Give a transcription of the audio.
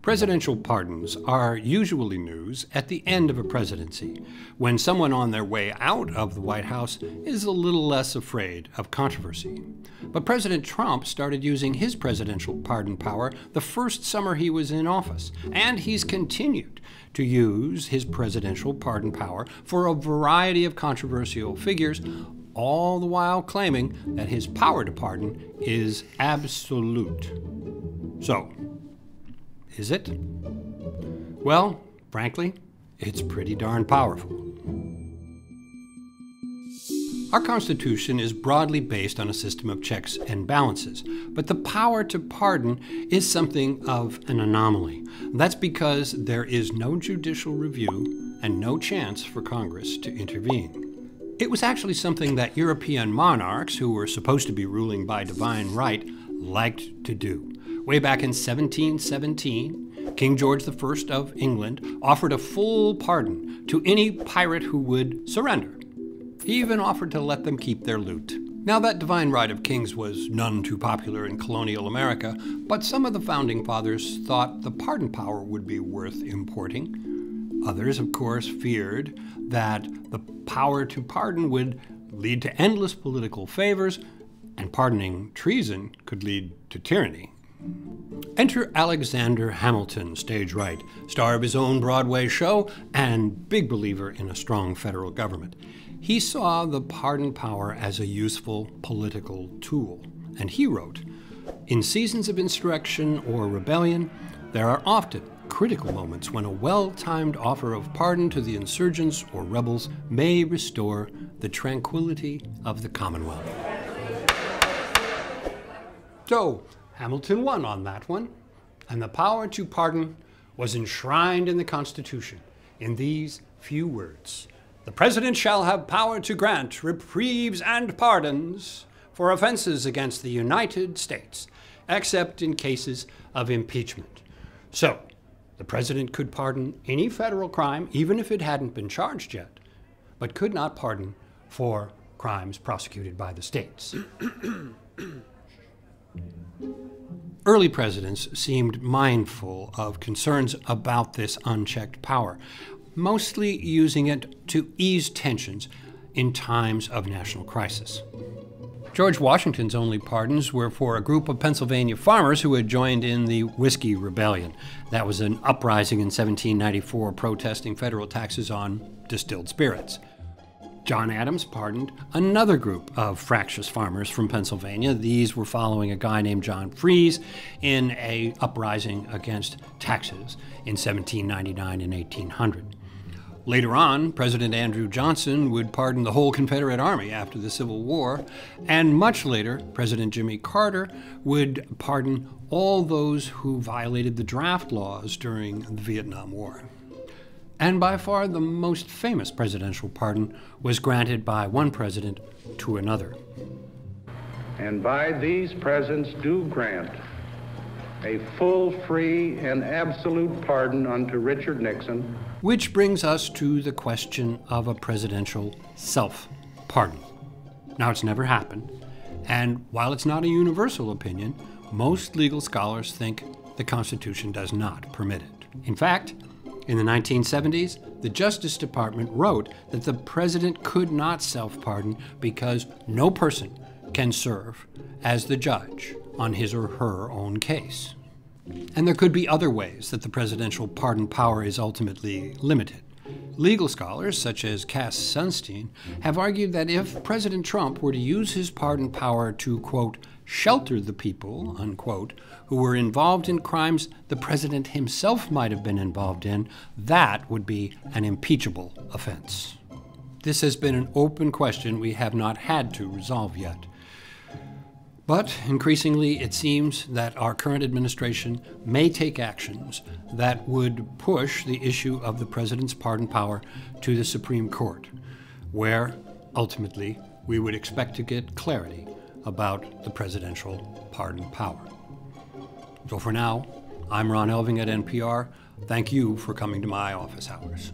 Presidential pardons are usually news at the end of a presidency, when someone on their way out of the White House is a little less afraid of controversy. But President Trump started using his presidential pardon power the first summer he was in office, and he's continued to use his presidential pardon power for a variety of controversial figures, all the while claiming that his power to pardon is absolute. So, is it? Well, frankly, it's pretty darn powerful. Our Constitution is broadly based on a system of checks and balances, but the power to pardon is something of an anomaly. That's because there is no judicial review and no chance for Congress to intervene. It was actually something that European monarchs, who were supposed to be ruling by divine right, liked to do. Way back in 1717, King George I of England offered a full pardon to any pirate who would surrender. He even offered to let them keep their loot. Now, that divine right of kings was none too popular in colonial America, but some of the founding fathers thought the pardon power would be worth importing. Others, of course, feared that the power to pardon would lead to endless political favors, and pardoning treason could lead to tyranny. Enter Alexander Hamilton, stage right, star of his own Broadway show and big believer in a strong federal government. He saw the pardon power as a useful political tool, and he wrote, "In seasons of insurrection or rebellion, there are often critical moments when a well-timed offer of pardon to the insurgents or rebels may restore the tranquility of the Commonwealth." So, Hamilton won on that one, and the power to pardon was enshrined in the Constitution in these few words: "The President shall have power to grant reprieves and pardons for offenses against the United States, except in cases of impeachment." So, the President could pardon any federal crime, even if it hadn't been charged yet, but could not pardon for crimes prosecuted by the states. Early presidents seemed mindful of concerns about this unchecked power, mostly using it to ease tensions in times of national crisis. George Washington's only pardons were for a group of Pennsylvania farmers who had joined in the Whiskey Rebellion. That was an uprising in 1794 protesting federal taxes on distilled spirits. John Adams pardoned another group of fractious farmers from Pennsylvania. These were following a guy named John Fries in an uprising against taxes in 1799 and 1800. Later on, President Andrew Johnson would pardon the whole Confederate Army after the Civil War, and much later, President Jimmy Carter would pardon all those who violated the draft laws during the Vietnam War. And by far the most famous presidential pardon was granted by one president to another. "And by these presents do grant a full, free, and absolute pardon unto Richard Nixon." Which brings us to the question of a presidential self-pardon. Now, it's never happened, and while it's not a universal opinion, most legal scholars think the Constitution does not permit it. In fact, in the 1970s, the Justice Department wrote that the president could not self-pardon because no person can serve as the judge on his or her own case. And there could be other ways that the presidential pardon power is ultimately limited. Legal scholars, such as Cass Sunstein, have argued that if President Trump were to use his pardon power to, quote, shelter the people, unquote, who were involved in crimes the president himself might have been involved in, that would be an impeachable offense. This has been an open question we have not had to resolve yet. But increasingly, it seems that our current administration may take actions that would push the issue of the president's pardon power to the Supreme Court, where ultimately we would expect to get clarity about the presidential pardon power. So for now, I'm Ron Elving at NPR. Thank you for coming to my office hours.